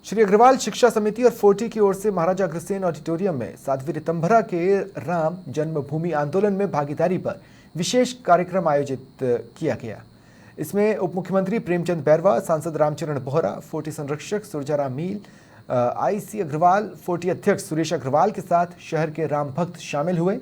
श्री अग्रवाल शिक्षा समिति और फोर्टी की ओर से महाराजा अग्रसेन ऑडिटोरियम में साध्वी ऋतंभरा के राम जन्मभूमि आंदोलन में भागीदारी पर विशेष कार्यक्रम आयोजित किया गया। इसमें उप मुख्यमंत्री प्रेमचंद बैरवा, सांसद रामचरण बोहरा, फोर्टी संरक्षक सुरजाराम मील, आईसी अग्रवाल, फोर्टी अध्यक्ष सुरेश अग्रवाल के साथ शहर के राम भक्त शामिल हुए।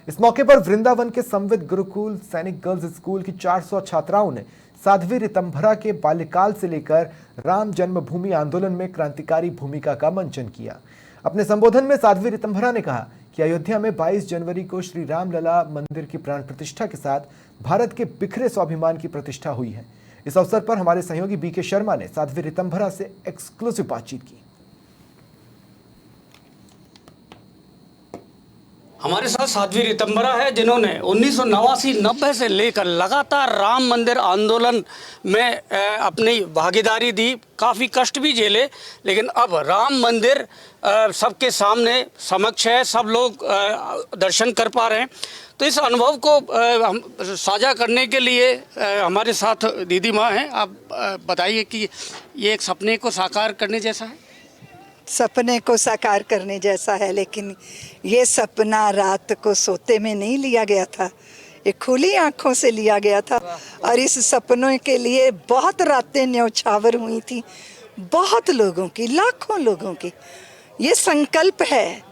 इस मौके पर वृंदावन के संविद गुरुकुल सैनिक गर्ल्स स्कूल की 400 छात्राओं ने साध्वी ऋतंभरा के बाल्यकाल से लेकर राम जन्मभूमि आंदोलन में क्रांतिकारी भूमिका का मंचन किया। अपने संबोधन में साध्वी ऋतंभरा ने कहा कि अयोध्या में 22 जनवरी को श्री रामलला मंदिर की प्राण प्रतिष्ठा के साथ भारत के बिखरे स्वाभिमान की प्रतिष्ठा हुई है। इस अवसर पर हमारे सहयोगी बीके शर्मा ने साध्वी ऋतंभरा से एक्सक्लूसिव बातचीत की। हमारे साथ साध्वी ऋतंभरा है, जिन्होंने 1989-90 से लेकर लगातार राम मंदिर आंदोलन में अपनी भागीदारी दी, काफ़ी कष्ट भी झेले, लेकिन अब राम मंदिर सबके सामने समक्ष है, सब लोग दर्शन कर पा रहे हैं। तो इस अनुभव को हम साझा करने के लिए हमारे साथ दीदी माँ हैं। आप बताइए कि ये एक सपने को साकार करने जैसा है। सपने को साकार करने जैसा है, लेकिन ये सपना रात को सोते में नहीं लिया गया था, ये खुली आंखों से लिया गया था। और इस सपनों के लिए बहुत रातें न्यौछावर हुई थी, बहुत लोगों की, लाखों लोगों की। ये संकल्प है,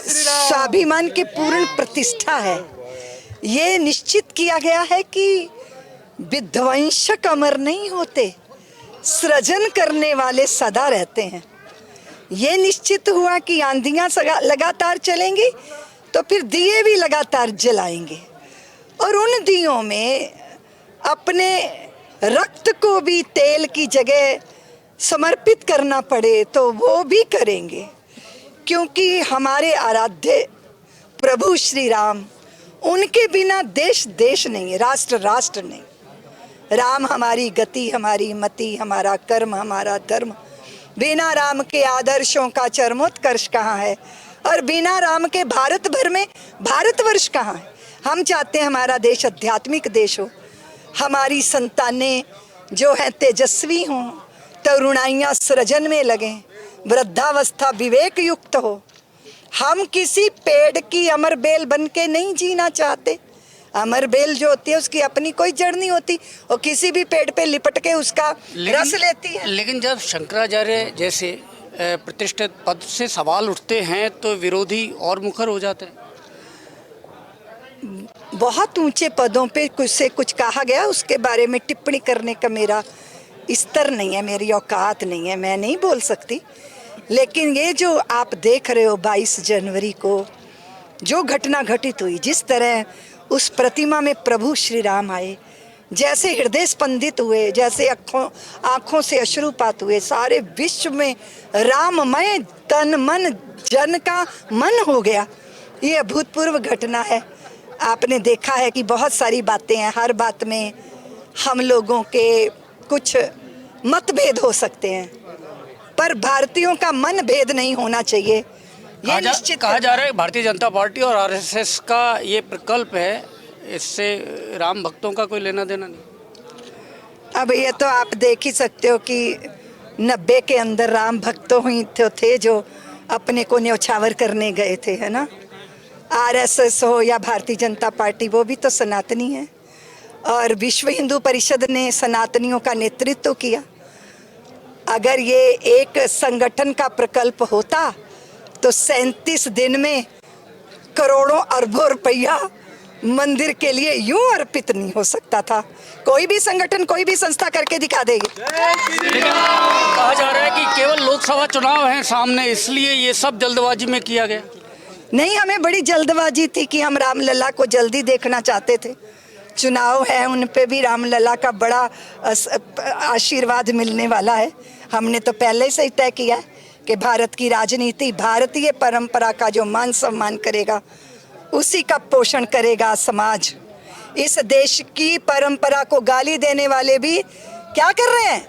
स्वाभिमान की पूर्ण प्रतिष्ठा है। ये निश्चित किया गया है कि विध्वंसक अमर नहीं होते, सृजन करने वाले सदा रहते हैं। ये निश्चित हुआ कि आंधियां लगातार चलेंगी तो फिर दिए भी लगातार जलाएंगे, और उन दियों में अपने रक्त को भी तेल की जगह समर्पित करना पड़े तो वो भी करेंगे, क्योंकि हमारे आराध्य प्रभु श्री राम, उनके बिना देश देश नहीं, राष्ट्र राष्ट्र नहीं। राम हमारी गति, हमारी मति, हमारा कर्म, हमारा धर्म। बिना राम के आदर्शों का चरमोत्कर्ष कहाँ है, और बिना राम के भारत भर में भारतवर्ष कहाँ है। हम चाहते हैं हमारा देश आध्यात्मिक देश हो, हमारी संतानें जो हैं तेजस्वी हों, तरुणाइयाँ सृजन में लगें, वृद्धावस्था विवेक युक्त हो। हम किसी पेड़ की अमर बेल बन के नहीं जीना चाहते। अमर बेल जो होती है उसकी अपनी कोई जड़ नहीं होती, और किसी भी पेड़ पे लिपट के उसका रस लेती है। लेकिन जब शंकराचार्य जैसे प्रतिष्ठित पद से सवाल उठते हैं तो विरोधी और मुखर हो जाते हैं। बहुत ऊंचे पदों पे कुछ से कुछ कहा गया, उसके बारे में टिप्पणी करने का मेरा स्तर नहीं है, मेरी औकात नहीं है, मैं नहीं बोल सकती। लेकिन ये जो आप देख रहे हो 22 जनवरी को जो घटना घटित हुई, जिस तरह उस प्रतिमा में प्रभु श्री राम आए, जैसे हृदय स्पंदित हुए, जैसे आँखों से अश्रुपात हुए, सारे विश्व में राममय तन मन जन का मन हो गया। ये अभूतपूर्व घटना है। आपने देखा है कि बहुत सारी बातें हैं, हर बात में हम लोगों के कुछ मतभेद हो सकते हैं, पर भारतीयों का मन भेद नहीं होना चाहिए। ये निश्चित कहा जा रहा है भारतीय जनता पार्टी और आरएसएस का ये प्रकल्प है, इससे राम भक्तों का कोई लेना देना नहीं। अब ये तो आप देख ही सकते हो कि 90 के अंदर राम भक्तों ही तो थे जो अपने को न्यौछावर करने गए थे, है ना। आरएसएस हो या भारतीय जनता पार्टी, वो भी तो सनातनी है, और विश्व हिंदू परिषद ने सनातनियों का नेतृत्व किया। अगर ये एक संगठन का प्रकल्प होता तो 37 दिन में करोड़ों अरबों रुपया मंदिर के लिए यूं अर्पित नहीं हो सकता था। कोई भी संगठन, कोई भी संस्था करके दिखा देगी। लेकिन कहा जा रहा है कि केवल लोकसभा चुनाव हैं सामने, इसलिए ये सब जल्दबाजी में किया गया। नहीं, हमें बड़ी जल्दबाजी थी कि हम रामलला को जल्दी देखना चाहते थे। चुनाव है, उन पे भी रामलला का बड़ा आशीर्वाद मिलने वाला है। हमने तो पहले से ही तय किया है कि भारत की राजनीति भारतीय परंपरा का जो मान सम्मान करेगा, उसी का पोषण करेगा समाज। इस देश की परंपरा को गाली देने वाले भी क्या कर रहे हैं,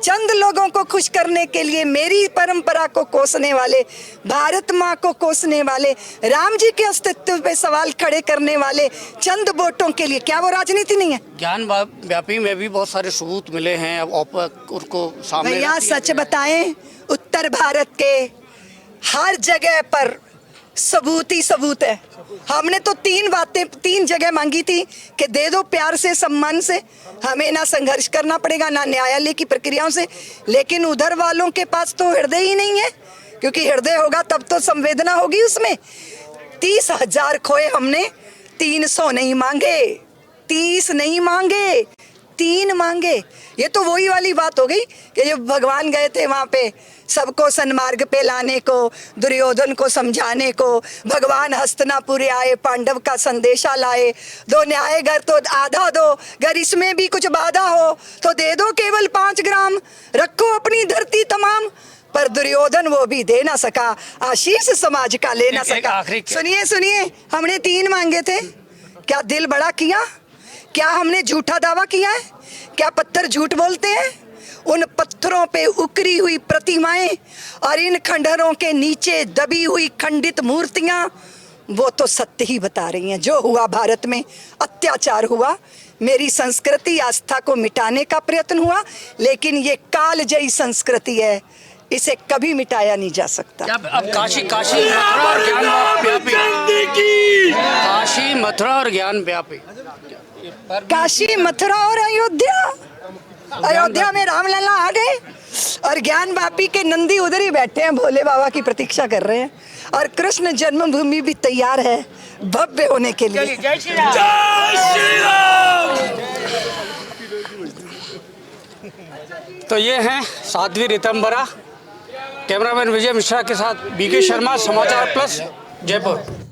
चंद लोगों को खुश करने के लिए मेरी परंपरा को कोसने वाले, भारत माँ को कोसने वाले, राम जी के अस्तित्व पे सवाल खड़े करने वाले चंद वोटों के लिए, क्या वो राजनीति नहीं है? ज्ञान व्यापी में भी बहुत सारे सबूत मिले हैं, अब उनको सामने भैया सच बताएं, उत्तर भारत के हर जगह पर सबूत ही सबूत है। हमने तो 3 जगह मांगी थी कि दे दो प्यार से, सम्मान से, हमें ना संघर्ष करना पड़ेगा ना न्यायालय की प्रक्रियाओं से, लेकिन उधर वालों के पास तो हृदय ही नहीं है, क्योंकि हृदय होगा तब तो संवेदना होगी उसमें। 30,000 खोए हमने, 300 नहीं मांगे, 30 नहीं मांगे, 3 मांगे। ये तो वही वाली बात हो गई कि जब भगवान गए थे वहां पे सबको सन्मार्ग पे लाने को, दुर्योधन को समझाने को, भगवान हस्तिनापुर आए, पांडव का संदेशा लाए, दो न्याय घर तो आधा दो, घर इसमें भी कुछ बाधा हो तो दे दो केवल 5 ग्राम, रखो अपनी धरती तमाम। पर दुर्योधन वो भी दे ना सका, आशीष समाज का ले ना सका। सुनिए सुनिए, हमने 3 मांगे थे, क्या दिल बड़ा किया? क्या हमने झूठा दावा किया है? क्या पत्थर झूठ बोलते हैं? उन पत्थरों पे उकरी हुई प्रतिमाएं और इन खंडहरों के नीचे दबी हुई खंडित मूर्तियां, वो तो सत्य ही बता रही हैं। जो हुआ भारत में अत्याचार हुआ, मेरी संस्कृति आस्था को मिटाने का प्रयत्न हुआ, लेकिन ये कालजयी संस्कृति है, इसे कभी मिटाया नहीं जा सकता। अब काशी मथुरा और ज्ञान व्यापी, काशी मथुरा और ज्ञान व्यापी, काशी मथुरा और अयोध्या में रामलला आ गए और ज्ञान व्यापी के नंदी उधर ही बैठे हैं, भोले बाबा की प्रतीक्षा कर रहे हैं, और कृष्ण जन्मभूमि भी तैयार है भव्य होने के लिए। जय श्री राम। तो ये हैं साध्वी ऋतंभरा। कैमरामैन विजय मिश्रा के साथ बीके शर्मा, समाचार प्लस, जयपुर।